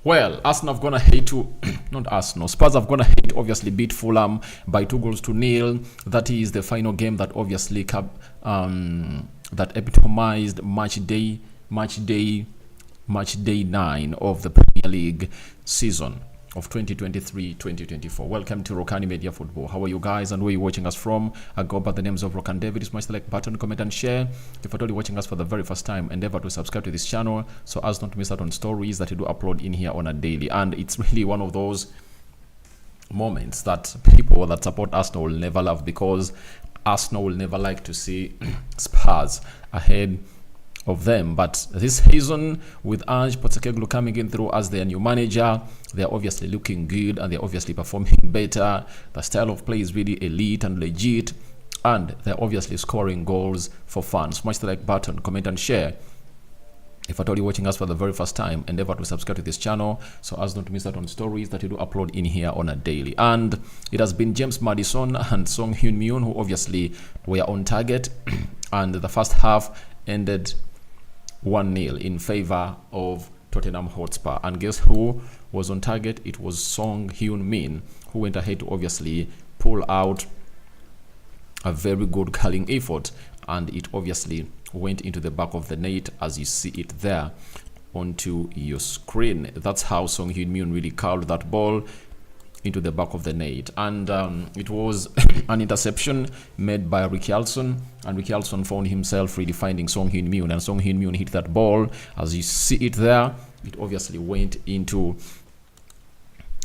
Well, Arsenal have gonna hate to not Arsenal. Spurs have gonna hate obviously beat Fulham by 2-0. That is the final game that obviously that epitomized match day 9 of the Premier League season of 2023-2024. Welcome to Rokani Media Football. How are you guys and where are you watching us from? I go by the names of Rokan David. Smash the like button, comment and share. If you're totally watching us for the very first time, endeavor to subscribe to this channel so as not to miss out on stories that we do upload in here on a daily. And it's really one of those moments that people that support Arsenal will never love, because Arsenal will never like to see Spurs ahead of them. But this season, with Ange Postecoglou coming in through as their new manager, they're obviously looking good and they're obviously performing better. The style of play is really elite and legit, and they're obviously scoring goals for fun. Smash the like button, comment and share. If you're totally watching us for the very first time, endeavor to subscribe to this channel so as not to miss out on stories that we do upload in here on a daily. And it has been James Maddison and Son Heung-min who obviously were on target and the first half ended 1-0 in favor of Tottenham Hotspur. And guess who was on target? It was Son Heung-min, who went ahead to obviously pull out a very good curling effort, and it obviously went into the back of the net as you see it there onto your screen. That's how Son Heung-min really curled that ball into the back of the net, and it was an interception made by Richarlison, and Richarlison found himself really finding Son Heung-min, and Son Heung-min hit that ball as you see it there. It obviously went into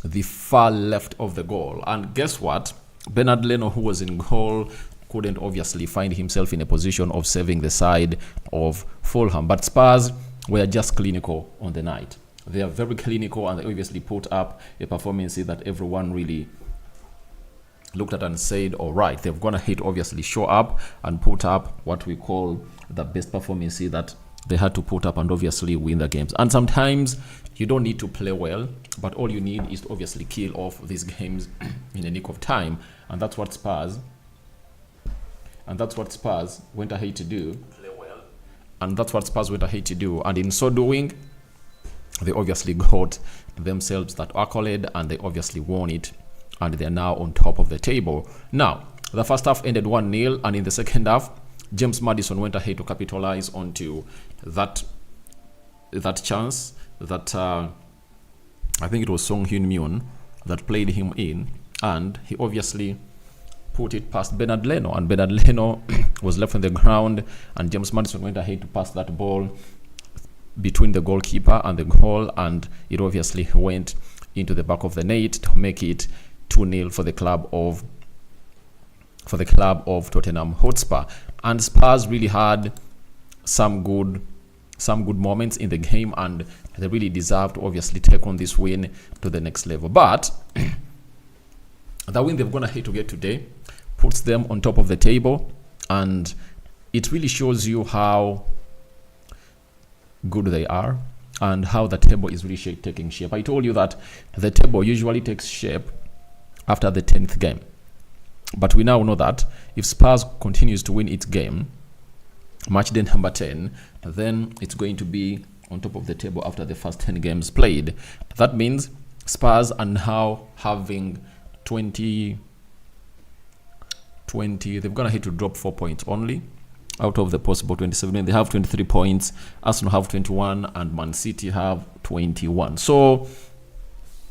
the far left of the goal, and guess what? Bernard Leno, who was in goal, couldn't obviously find himself in a position of saving the side of Fulham, but Spurs were just clinical on the night. They are very clinical, and they obviously put up a performance that everyone really looked at and said, all right, they've gonna hit obviously show up and put up what we call the best performance that they had to put up and obviously win the games. And sometimes you don't need to play well, but all you need is to obviously kill off these games in a nick of time, and that's what Spurs went ahead to do. Play well. And that's what Spurs went ahead to do, and in so doing, they obviously got themselves that accolade and they obviously won it, and they're now on top of the table. Now, the first half ended 1-0, and in the second half, James Maddison went ahead to capitalize onto that chance that I think it was Son Heung-min that played him in, and he obviously put it past Bernard Leno, and Bernard Leno was left on the ground, and James Maddison went ahead to pass that ball between the goalkeeper and the goal, and it obviously went into the back of the net to make it 2-0 for the club of Tottenham Hotspur. And Spurs really had some good moments in the game, and they really deserved to obviously take on this win to the next level. But the win they've gone ahead to get today puts them on top of the table, and it really shows you how good they are and how the table is really taking shape. I told you that the table usually takes shape after the 10th game, but we now know that if Spurs continues to win its game, match day number 10, then it's going to be on top of the table after the first 10 games played. That means Spurs are now having 20, they've gone ahead to drop 4 points only out of the possible 27. They have 23 points, Arsenal have 21, and Man City have 21. So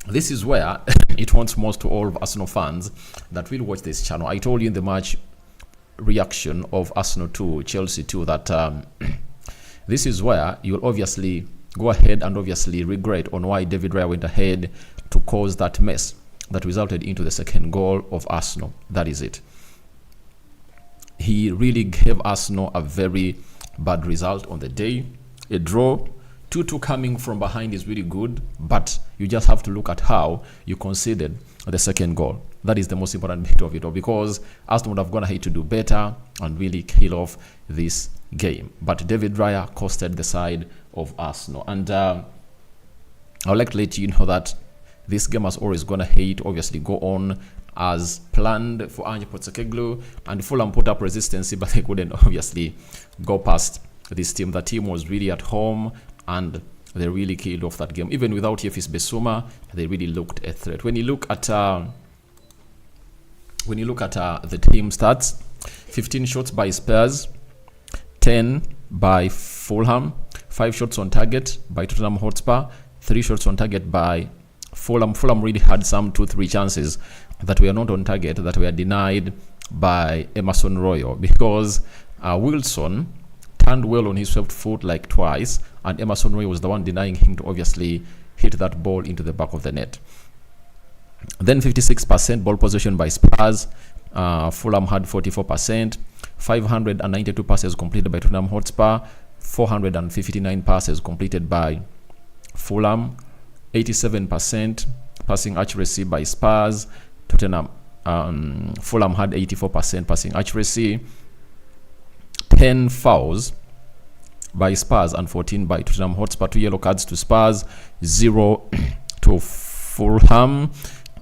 this is where it wants most to all of Arsenal fans that will watch this channel. I told you in the match reaction of Arsenal 2, Chelsea 2, that this is where you'll obviously go ahead and obviously regret on why David Raya went ahead to cause that mess that resulted into the second goal of Arsenal. That is it. He really gave Arsenal a very bad result on the day. A draw, 2-2 coming from behind is really good, but you just have to look at how you conceded the second goal. That is the most important bit of it all, because Arsenal would have gone ahead to do better and really kill off this game. But David Raya costed the side of Arsenal. And I would like to let you know that this game has always gone ahead to obviously go on as planned for Ange Postecoglou, and Fulham put up resistance, but they couldn't obviously go past this team. The team was really at home, and they really killed off that game. Even without Yefis Besuma, they really looked a threat. When you look at the team stats, 15 shots by Spurs, 10 by Fulham, 5 shots on target by Tottenham Hotspur, 3 shots on target by Fulham. Fulham really had some 2-3 chances that were not on target, that were denied by Emerson Royal, because Wilson turned well on his left foot like twice, and Emerson Royal was the one denying him to obviously hit that ball into the back of the net. Then 56% ball possession by Spurs. Fulham had 44%. 592 passes completed by Tottenham Hotspur. 459 passes completed by Fulham. 87% passing accuracy by Spurs. Fulham had 84% passing accuracy. 10 fouls by Spurs and 14 by Tottenham Hotspur. 2 yellow cards to Spurs, 0 to Fulham.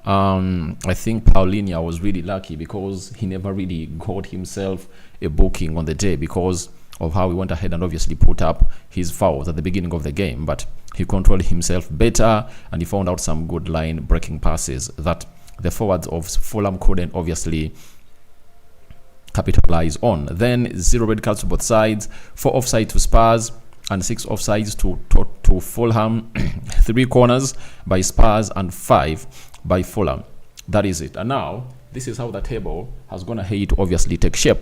I think Paulinho was really lucky because he never really got himself a booking on the day because of how he went ahead and obviously put up his fouls at the beginning of the game. But he controlled himself better and he found out some good line breaking passes that the forwards of Fulham couldn't obviously capitalize on. Then 0 red cards to both sides, 4 offsides to Spurs and 6 offsides to Fulham. 3 corners by Spurs and 5 by Fulham. That is it. And now this is how the table has gone ahead to obviously take shape.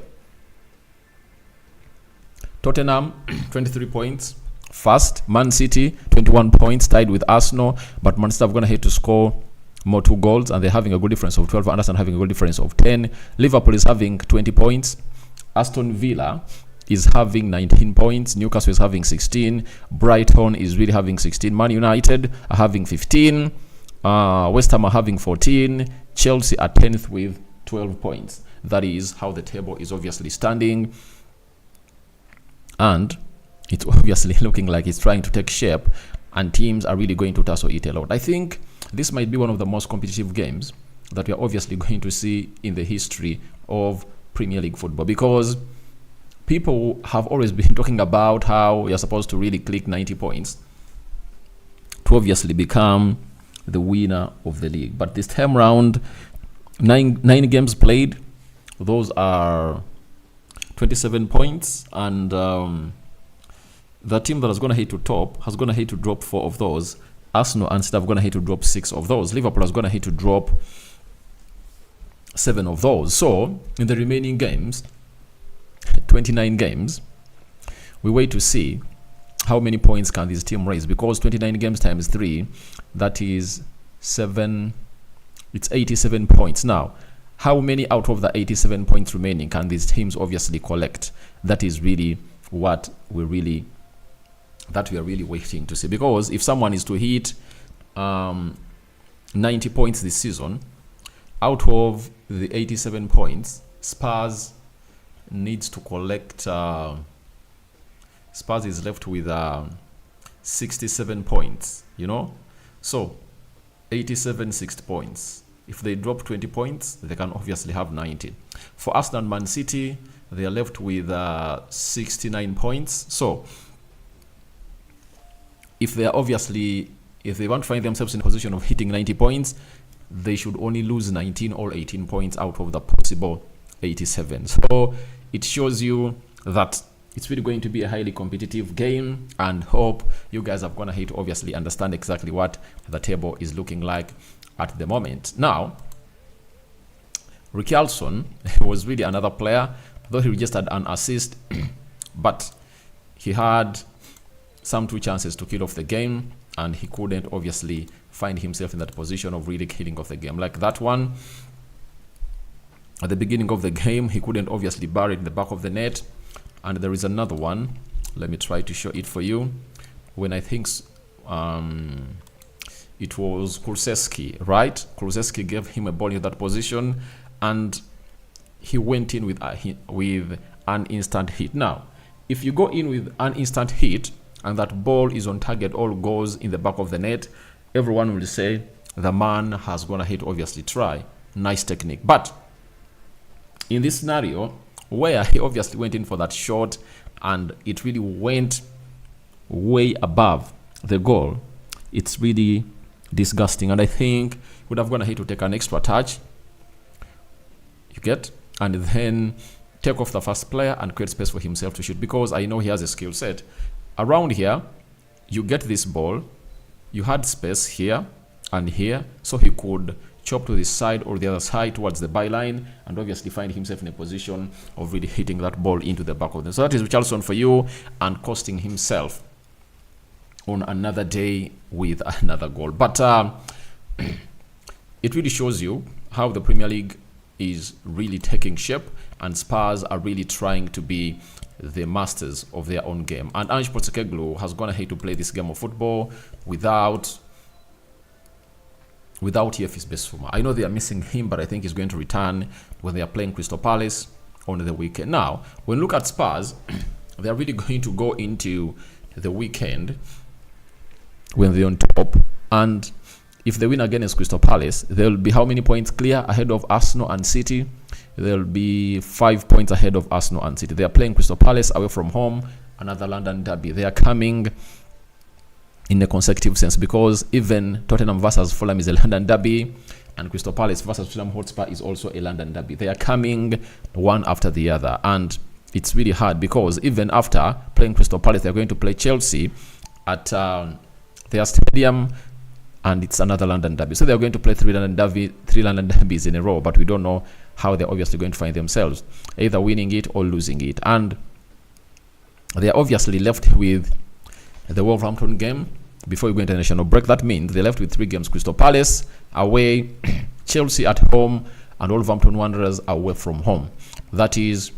Tottenham 23 points first, Man City 21 points tied with Arsenal, but Man City have gone ahead to score more 2 goals and they're having a good difference of 12. Anderson having a good difference of 10. Liverpool is having 20 points. Aston Villa is having 19 points. Newcastle is having 16. Brighton is really having 16. Man United are having 15. West Ham are having 14. Chelsea are 10th with 12 points. That is how the table is obviously standing. And it's obviously looking like it's trying to take shape and teams are really going to tussle it a lot. I think this might be one of the most competitive games that we are obviously going to see in the history of Premier League football, because people have always been talking about how you're supposed to really click 90 points to obviously become the winner of the league. But this time round, 9 games played, those are 27 points, and the team that has gone ahead to top has gone ahead to drop 4 of those. Arsenal and City have gone ahead to drop 6 of those. Liverpool has gone ahead to drop 7 of those. So in the remaining games, 29 games, we wait to see how many points can this team raise, because 29 games times 3, that is 7, it's 87 points. Now, how many out of the 87 points remaining can these teams obviously collect? That is really what we are really waiting to see, because if someone is to hit 90 points this season, out of the 87 points, Spurs needs to collect, Spurs is left with 67 points, you know, so 87 60 points. If they drop 20 points, they can obviously have 90. For Arsenal and Man City, they are left with 69 points. So if they want to find themselves in a position of hitting 90 points, they should only lose 19 or 18 points out of the possible 87. So it shows you that it's really going to be a highly competitive game, and hope you guys have gone ahead to obviously understand exactly what the table is looking like at the moment. Now, Richarlison was really another player, though he registered an assist, but he had some 2 chances to kill off the game, and he couldn't obviously find himself in that position of really killing off the game. Like that one, at the beginning of the game, he couldn't obviously bury it in the back of the net. And there is another one, let me try to show it for you, when I think it was Kulusevski, right? Kulusevski gave him a ball in that position, and he went in with an instant hit. Now, if you go in with an instant hit and that ball is on target, all goes in the back of the net, everyone will say the man has gone ahead to obviously try. Nice technique. But in this scenario, where he obviously went in for that shot and it really went way above the goal, it's really disgusting. And I think would have gone ahead to take an extra touch, you get, and then take off the first player and create space for himself to shoot, because I know he has a skill set. Around here, you get this ball, you had space here and here, so he could chop to this side or the other side towards the byline and obviously find himself in a position of really hitting that ball into the back of them. So that is Richarlison for you, and costing himself on another day with another goal. But it really shows you how the Premier League is really taking shape, and Spurs are really trying to be the masters of their own game. And Ange Postecoglou has gone ahead to play this game of football without Yefis Bissouma. I know they are missing him, but I think he's going to return when they are playing Crystal Palace on the weekend. Now, when you look at Spurs, they are really going to go into the weekend when they're on top, and if they win against Crystal Palace, they'll be how many points clear ahead of Arsenal and City? They'll be 5 points ahead of Arsenal and City. They are playing Crystal Palace away from home, another London derby. They are coming in a consecutive sense, because even Tottenham versus Fulham is a London derby, and Crystal Palace versus Fulham Hotspur is also a London derby. They are coming one after the other, and it's really hard, because even after playing Crystal Palace, they're going to play Chelsea at their stadium, and it's another London derby. So they're going to play three London derbies in a row, but we don't know how they're obviously going to find themselves, either winning it or losing it. And they're obviously left with the Wolverhampton game before we go international break. That means they're left with 3 games: Crystal Palace away, Chelsea at home, and Wolverhampton Wanderers away from home. That is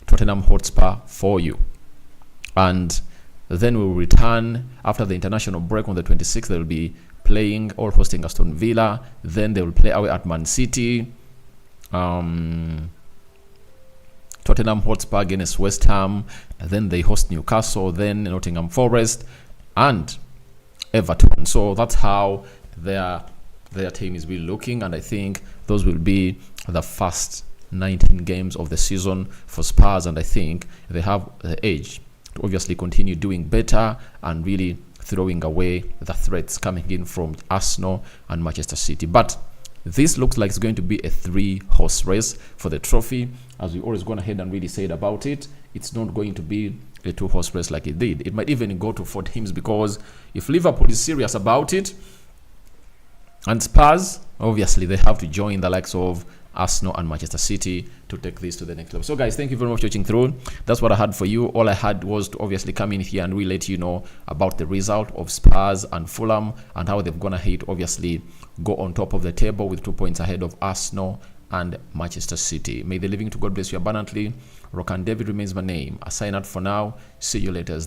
Tottenham Hotspur for you. And then we'll return after the international break on the 26th. They'll be playing or hosting Aston Villa. Then they will play away at Man City. Tottenham Hotspur against West Ham. Then they host Newcastle. Then Nottingham Forest and Everton. So that's how their team is really looking, and I think those will be the first 19 games of the season for Spurs, and I think they have the edge to obviously continue doing better and really throwing away the threats coming in from Arsenal and Manchester City. But this looks like it's going to be a 3-horse race for the trophy. As we always gone ahead and really said about it, it's not going to be a 2-horse race like it did. It might even go to 4 teams, because if Liverpool is serious about it, and Spurs, obviously they have to join the likes of Arsenal and Manchester City to take this to the next level. So guys, thank you very much for watching through. That's what I had for you. All I had was to obviously come in here and really let you know about the result of Spurs and Fulham, and how they've gone ahead obviously go on top of the table with 2 points ahead of Arsenal and Manchester City. May the living to God bless you abundantly. Rokan David remains my name. I sign out for now. See you later.